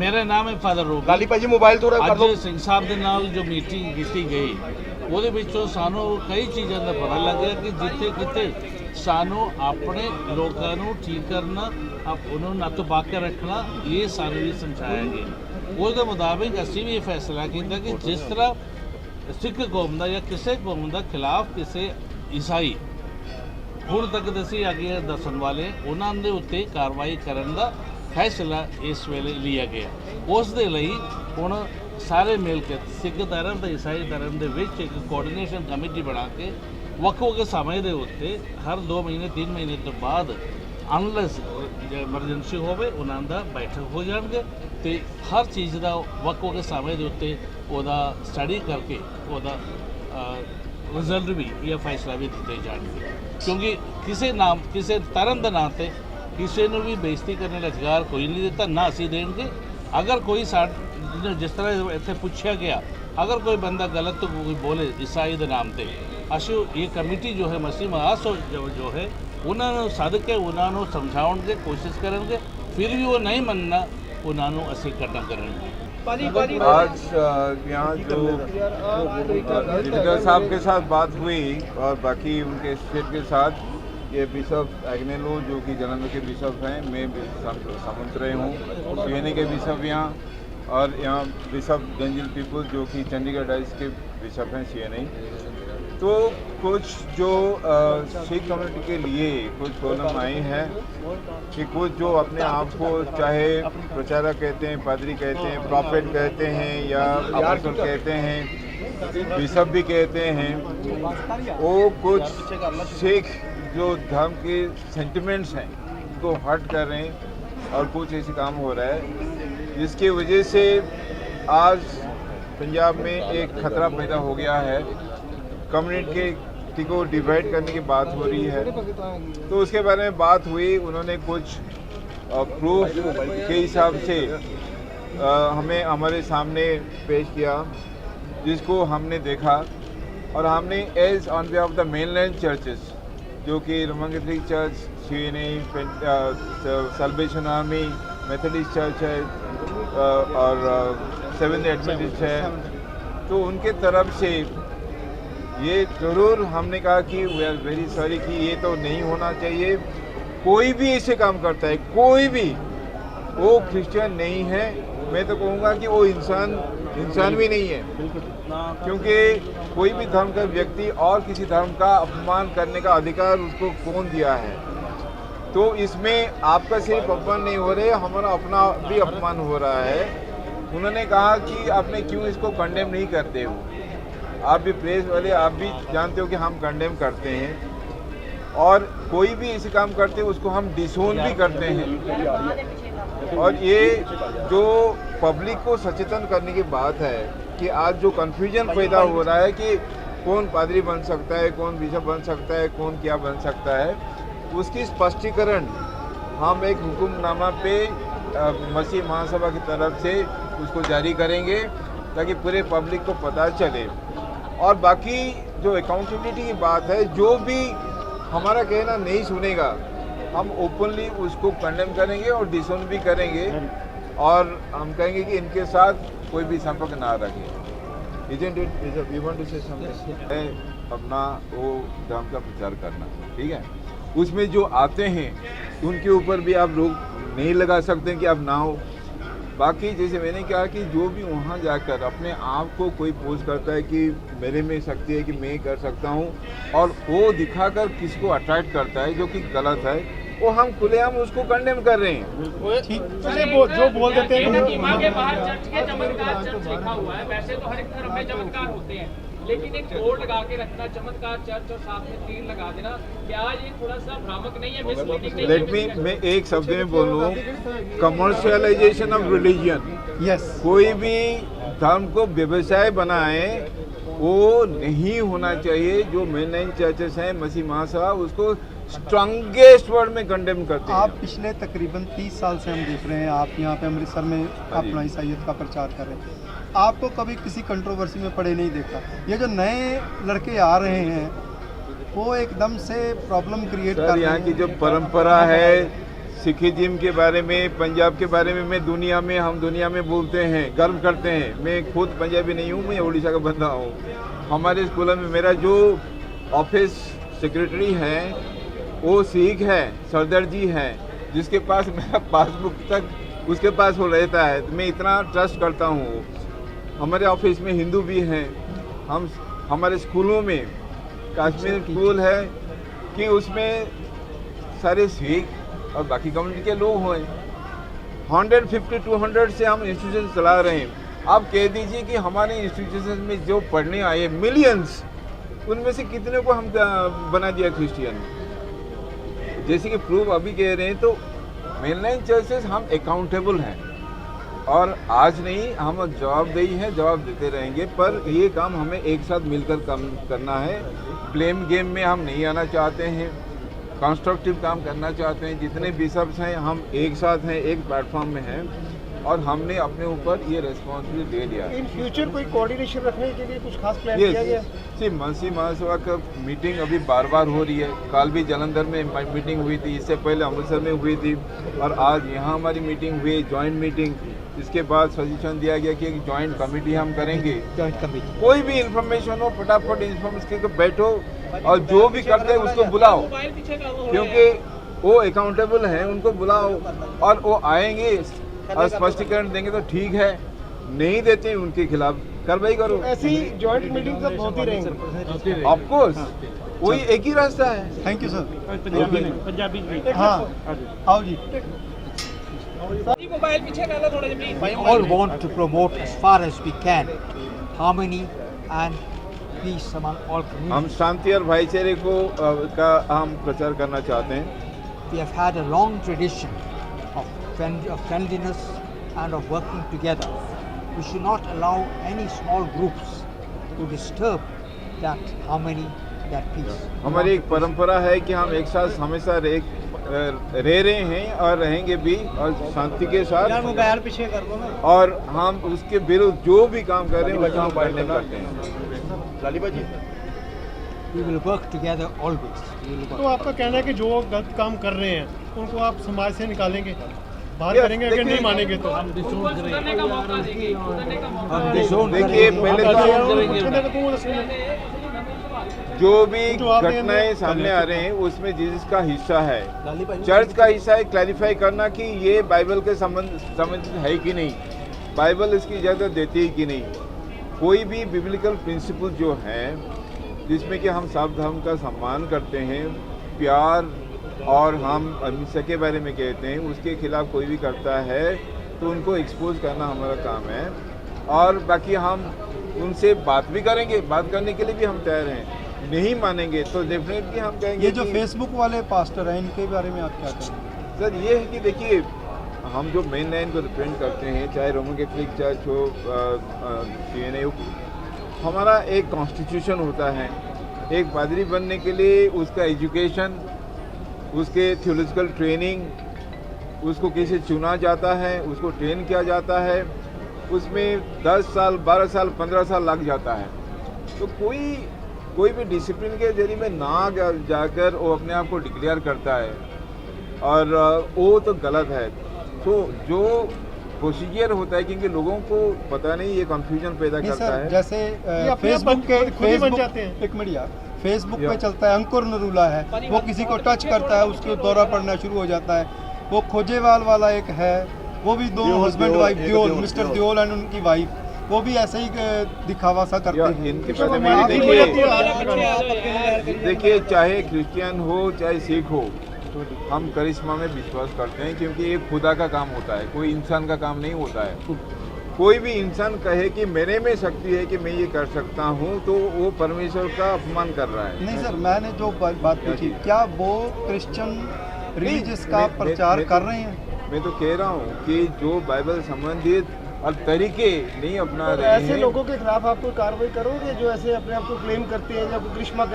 मेरा नाम है फादर रोबी। ਗਾਲੀ ਭਾਜੀ ਮੋਬਾਈਲ ਥੋੜਾ ਕਰ ਅੱਜ ਲਓ। ਸਿੰਘ ਸਾਹਿਬ ਦੇ ਨਾਲ ਜੋ ਮੀਟਿੰਗ ਕੀਤੀ ਗਈ ਉਹਦੇ ਵਿੱਚੋਂ ਸਾਨੂੰ ਕਈ ਚੀਜ਼ਾਂ ਦਾ ਪਤਾ ਲੱਗਿਆ ਕਿ ਜਿੱਥੇ ਕਿਤੇ ਸਾਨੂੰ ਆਪਣੇ ਲੋਕਾਂ ਨੂੰ ਠੀਕ ਕਰਨਾ, ਉਹਨਾਂ ਨੂੰ ਨੱਥ ਪਾ ਕੇ ਰੱਖਣਾ, ਇਹ ਸਾਨੂੰ ਵੀ ਸਮਝਾਇਆ ਗਿਆ। ਉਸ ਦੇ ਮੁਤਾਬਿਕ ਅਸੀਂ ਵੀ ਇਹ ਫੈਸਲਾ ਕੀਤਾ ਕਿ ਜਿਸ ਤਰ੍ਹਾਂ ਸਿੱਖ ਕੌਮ ਦਾ ਜਾਂ ਕਿਸੇ ਕੌਮ ਦਾ ਖਿਲਾਫ ਕਿਸੇ ਈਸਾਈ ਹੁਣ ਤੱਕ ਅਸੀਂ ਅੱਗੇ ਦੱਸਣ ਵਾਲੇ ਉਹਨਾਂ ਦੇ ਉੱਤੇ ਕਾਰਵਾਈ ਕਰਨ ਦਾ ਫੈਸਲਾ ਇਸ ਵੇਲੇ ਲਿਆ ਗਿਆ। ਉਸ ਦੇ ਲਈ ਹੁਣ ਸਾਰੇ ਮਿਲ ਕੇ ਸਿੱਖ ਧਰਮ ਤੇ ਈਸਾਈ ਧਰਮ ਦੇ ਵਿੱਚ ਇੱਕ ਕੋਆਰਡੀਨੇਸ਼ਨ ਕਮੇਟੀ ਬਣਾ ਕੇ ਵੱਖ-ਵੱਖ ਸਮੇਂ ਦੇ ਉੱਤੇ ਹਰ 2 ਮਹੀਨੇ 3 ਮਹੀਨੇ ਤੋਂ ਬਾਅਦ ਅਨਲੈਸ ਐਮਰਜੈਂਸੀ ਹੋਵੇ ਉਹਨਾਂ ਦਾ ਬੈਠਕ ਹੋ ਜਾਣਗੇ ਤੇ ਹਰ ਚੀਜ਼ ਦਾ ਵੱਖ-ਵੱਖ ਸਮੇਂ ਦੇ ਉੱਤੇ ਉਹਦਾ ਸਟੱਡੀ ਕਰਕੇ ਉਹਦਾ ਰਿਜ਼ਲਟ ਵੀ ਇਹ ਫੈਸਲਾ ਵੀ ਦਿੱਤੇ ਜਾਣਗੇ। ਕਿਉਂਕਿ ਕਿਸੇ ਧਰਮ ਦੇ ਨਾਂ ਤੇ ਕਿਸੇ ਨੂੰ ਵੀ ਬੇਇੱਜ਼ਤੀ ਕਰਨ ਦਾ ਅਧਿਕਾਰ ਕੋਈ ਨਹੀਂ ਦਿੱਤਾ, ਨਾ ਅਸੀਂ ਦੇਣਗੇ। ਅਗਰ ਕੋਈ ਜਿਸ ਤਰ੍ਹਾਂ ਇੱਥੇ ਪੁੱਛਿਆ ਗਿਆ, ਅਗਰ ਕੋਈ ਬੰਦਾ ਗਲਤ ਕੋਈ ਬੋਲੇ ਈਸਾਈ ਦੇ ਨਾਮ ਤੇ, ਅਸੀਂ ਇਹ ਕਮੇਟੀ ਜੋ ਹੈ ਮਸੀਹ ਮਾਸ ਜੋ ਹੈ ਉਹਨਾਂ ਨੂੰ ਸੱਦ ਕੇ ਉਹਨਾਂ ਨੂੰ ਸਮਝਾਉਣ ਦੀ ਕੋਸ਼ਿਸ਼ ਕਰਾਂਗੇ। ਫਿਰ ਵੀ ਉਹ ਨਹੀਂ ਮੰਨਣਾ, ਉਹਨਾਂ ਨੂੰ ਅਸੀਂ ਖਤਮ ਕਰਾਂਗੇ। आज यहाँ जो स्पीकर साहब के साथ बात हुई और बाकी उनके स्टेट के साथ, ये बिशप एग्नेलो जो कि जालंधर के बिशप हैं, मैं समुद्रय हूँ, सीएनए के बिशप यहाँ, और यहाँ बिशप गंजिल पीपल जो कि चंडीगढ़ डाइस के बिशप हैं सीएनए। तो कुछ जो सिख कम्युनिटी के लिए कुछ प्रॉब्लम आई हैं कि कुछ जो अपने आप को चाहे प्रचारक कहते हैं, पादरी कहते हैं, प्रॉफेट कहते हैं या अपोस्टल कहते हैं, बिशप भी कहते हैं, वो कुछ सिख जो धर्म के सेंटिमेंट्स हैं उनको हर्ट कर रहे हैं और कुछ ऐसे काम हो रहा है जिसकी वजह से आज पंजाब में एक खतरा पैदा हो गया है। कम्युनिटी को डिवाइड करने की बात हो रही है, तो उसके बारे में बात हुई। उन्होंने कुछ प्रूफ के हिसाब से हमें हमारे सामने पेश किया, जिसको हमने देखा और हमने as on behalf of the mainland churches जो कि Roman Catholic church, CNA, Salvation Army, Methodist church है और सेवेंथ एडवेंटिस्ट है, तो उनके तरफ से ये ज़रूर हमने कहा कि वी आर वेरी सॉरी कि ये तो नहीं होना चाहिए। कोई भी ऐसे काम करता है, कोई भी, वो क्रिश्चियन नहीं है, मैं तो कहूँगा कि वो इंसान भी नहीं है, क्योंकि कोई भी धर्म का व्यक्ति और किसी धर्म का अपमान करने का अधिकार उसको कौन दिया है। तो इसमें आपका सिर्फ अपमान नहीं हो रहे, हमारा अपना भी अपमान हो रहा है। उन्होंने कहा कि आपने क्यों इसको कंडेम नहीं करते हो, आप भी प्रेस वाले, आप भी जानते हो कि हम कंडेम करते हैं और कोई भी ऐसे काम करते हैं उसको हम डिसोन भी करते हैं। और ये जो पब्लिक को सचेतन करने की बात है कि आज जो कन्फ्यूजन पैदा हो रहा है कि कौन पादरी बन सकता है, कौन बिशप बन सकता है, कौन क्या बन सकता है, उसकी स्पष्टीकरण हम एक हुक्मनामा पे मसीह महासभा की तरफ से उसको जारी करेंगे ताकि पूरे पब्लिक को पता चले। और बाकी जो अकाउंटेबिलिटी की बात है, जो भी हमारा कहना नहीं सुनेगा हम ओपनली उसको कंडेम करेंगे और डिसोन भी करेंगे और हम कहेंगे कि इनके साथ कोई भी संपर्क ना रखे। Isn't it? We want to say something. अपना वो धर्म का प्रचार करना, ठीक है, उसमें जो आते हैं उनके ऊपर भी आप रोक नहीं लगा सकते कि आप ना हो। बाकी जैसे मैंने कहा कि जो भी वहाँ जाकर अपने आप को कोई पोस्ट करता है कि मेरे में शक्ति है कि मैं कर सकता हूँ और वो दिखाकर किसको अट्रैक्ट करता है जो कि गलत है, वो हम खुलेआम उसको कंडेम कर रहे हैं। जो बोल देते हैं के बाहर चर्च के चमत्कार चर्च लिखा हुआ है, वैसे तो हर एक धर्म में चमत्कार होते हैं, लेकिन एक बोर्ड लगा के रखना चमत्कार चर्च और साथ में तीर लगा देना, क्या ये थोड़ा सा भ्रामक नहीं है, मिसलीडिंग नहीं है? लेट मी, मैं एक शब्द में बोलूँ, कमर्शियलाइजेशन ऑफ रिलीजन। यस, कोई भी धर्म को व्यवसाय बनाए वो नहीं होना चाहिए। जो मेनलाइन चर्चेस हैं, मसीह महासभा, उसको स्ट्रॉन्गेस्ट वर्ड में कंडेम करते हैं। आप पिछले तकरीबन 30 साल से हम देख रहे हैं, आप यहाँ पे अमृतसर में अपना ईसाइयत का प्रचार कर रहे हैं, आपको कभी किसी कंट्रोवर्सी में पड़े नहीं देखा। ये जो नए लड़के आ रहे हैं वो एकदम से प्रॉब्लम क्रिएट कर रहे हैं। यहाँ की जो परंपरा है, सिखिज्म के बारे में, पंजाब के बारे में हम दुनिया में बोलते हैं, गर्व करते हैं। मैं खुद पंजाबी नहीं हूँ, मैं उड़ीसा का बंदा हूँ। हमारे स्कूल में मेरा जो ऑफिस सेक्रेटरी है वो सिख है, सरदार जी है, जिसके पास मेरा पासबुक तक उसके पास वो रहता है। तो मैं इतना ट्रस्ट करता हूँ। हमारे ऑफिस में हिंदू भी हैं। हमारे स्कूलों में कश्मीर स्कूल है कि उसमें सारे सिख और बाकी कम्युनिटी के लोग हैं। 150-200 से हम इंस्टीट्यूशन चला रहे हैं। आप कह दीजिए कि हमारे इंस्टीट्यूशन में जो पढ़ने आए मिलियंस, उनमें से कितने को हम बना दिया क्रिश्चियन। जैसे कि प्रूफ अभी कह रहे हैं, तो मेनलाइन चर्चेस हम अकाउंटेबल हैं और आज नहीं, हम जवाबदेही है, जवाब देते रहेंगे। पर ये काम हमें एक साथ मिलकर काम करना है। ब्लेम गेम में हम नहीं आना चाहते हैं, कंस्ट्रक्टिव काम करना चाहते हैं। जितने बिशप्स हैं हम एक साथ हैं, एक प्लेटफॉर्म में हैं और हमने अपने ऊपर ये रेस्पॉन्सिबिलिटी ले लिया। इन फ्यूचर कोई कोऑर्डिनेशन रखने के लिए कुछ खास प्लान किया गया? मनसी महासभा का मीटिंग अभी बार हो रही है। कल भी जालंधर में मीटिंग हुई थी, इससे पहले अमृतसर में हुई थी और आज यहाँ हमारी मीटिंग हुई, जॉइंट मीटिंग। इसके बाद सजेशन दिया गया कि एक जॉइंट कमेटी हम करेंगे। जॉइंट कमेटी, कोई भी इंफॉर्मेशन हो फटाफट इन्फॉर्मेशन के बैठो और जो भी करते हैं उसको बुलाओ, क्योंकि वो अकाउंटेबल हैं, उनको बुलाओ और वो आएंगे और स्पष्टीकरण देंगे तो ठीक है, नहीं देते उनके खिलाफ कार्रवाई करो। ऐसी जॉइंट मीटिंग सब होती रहेंगी ऑफ कोर्स, वही एक ही रास्ता है। Thank you sir. पंजाबी हाँ, आओ जी। मोबाइल पीछे कर लो थोड़ा सा please. We all want to promote as far as we can harmony and peace among all communities. हम शांति और भाईचारे को का हम प्रचार करना चाहते हैं। We have had a long tradition of friendliness and of working together. We should not allow any small groups to disturb that harmony, that peace. हमारी एक परंपरा है कि हम एक साथ हमेशा रह रहे हैं और रहेंगे भी और शांति के साथ। मोबाइल पीछे कर दो ना। और हम उसके विरुद्ध जो भी काम कर रहे हैं उसका हम पालन करते हैं। लालीबा जी, We will work together always. We will तो work. आपका कहना है कि जो गलत काम कर रहे हैं उनको आप समाज से निकालेंगे, बाहर Yes, करेंगे, अगर देखिए- नहीं मानेंगे तो सुधरने का मौका देंगे, सुधरने का मौका हम disown देखिए करेंगे। पहले तो जो भी जो आप घटनाएं सामने आ रहे हैं उसमें जिसका हिस्सा है, चर्च का हिस्सा है, क्लैरिफाई करना कि ये बाइबल के संबंधित है कि नहीं, बाइबल इसकी इजाज़त देती है कि नहीं। कोई भी बिब्लिकल प्रिंसिपल जो है जिसमें कि हम सब धर्म का सम्मान करते हैं, प्यार और हम अहिंसा के बारे में कहते हैं, उसके खिलाफ कोई भी करता है तो उनको एक्सपोज करना हमारा काम है। और बाकी हम उनसे बात भी करेंगे, बात करने के लिए भी हम तैयार हैं। नहीं मानेंगे तो डेफिनेटली हम कहेंगे ये जो कि- फेसबुक वाले पास्टर हैं, इनके बारे में आप क्या कहेंगे? सर ये है कि देखिए, हम जो मेन लाइन को रिप्रेजेंट करते हैं, चाहे रोमन कैथोलिक चर्च हो, CNA हो, हमारा एक कॉन्स्टिट्यूशन होता है। एक पादरी बनने के लिए उसका एजुकेशन, उसके थियोलॉजिकल ट्रेनिंग, उसको कैसे चुना जाता है, उसको ट्रेन किया जाता है, उसमें 10 साल 12 साल 15 साल लग जाता है। तो कोई भी डिसिप्लिन के जरिए में ना जाकर वो अपने आप को डिक्लेयर करता है और वो तो गलत है। तो जो प्रोसीजर होता है, क्योंकि लोगों को पता नहीं, ये कंफ्यूजन पैदा नहीं करता सर, है। जैसे अपने फेसबुक आप के खुद ही बन जाते हैं। एक मिनट यार, फेसबुक पे या। चलता है अंकुर नरूला है, वो किसी को टच करता है उसके दौरा पड़ना शुरू हो जाता है। वो खोजेवाल वाला एक है, वो भी दो husband wife, Deol, mister Deol and उनकी वाइफ, वो भी ऐसे ही दिखावा सा करते या हैं। इनके तो बारे में माफ़ी हो जाती देखिए, देखिए चाहे क्रिश्चियन हो चाहे सिख हो, हम करिश्मा में विश्वास करते हैं, क्योंकि ये खुदा का काम होता है, कोई इंसान का काम नहीं होता है। कोई भी इंसान कहे कि मेरे में शक्ति है कि मैं ये कर सकता हूँ, तो वो परमेश्वर का अपमान कर रहा है। नहीं सर, मैंने जो बात पूछी, क्या वो क्रिश्चियन रिलीजियस का मैं- प्रचार मैं- कर रहे हैं? मैं तो कह रहा हूँ कि जो बाइबल संबंधित और तरीके नहीं अपना तो रहे ऐसे हैं, लोगों के खिलाफ आप कोई कार्रवाई करोगे जो ऐसे अपने आप को क्लेम करते हैं, जब करिश्मा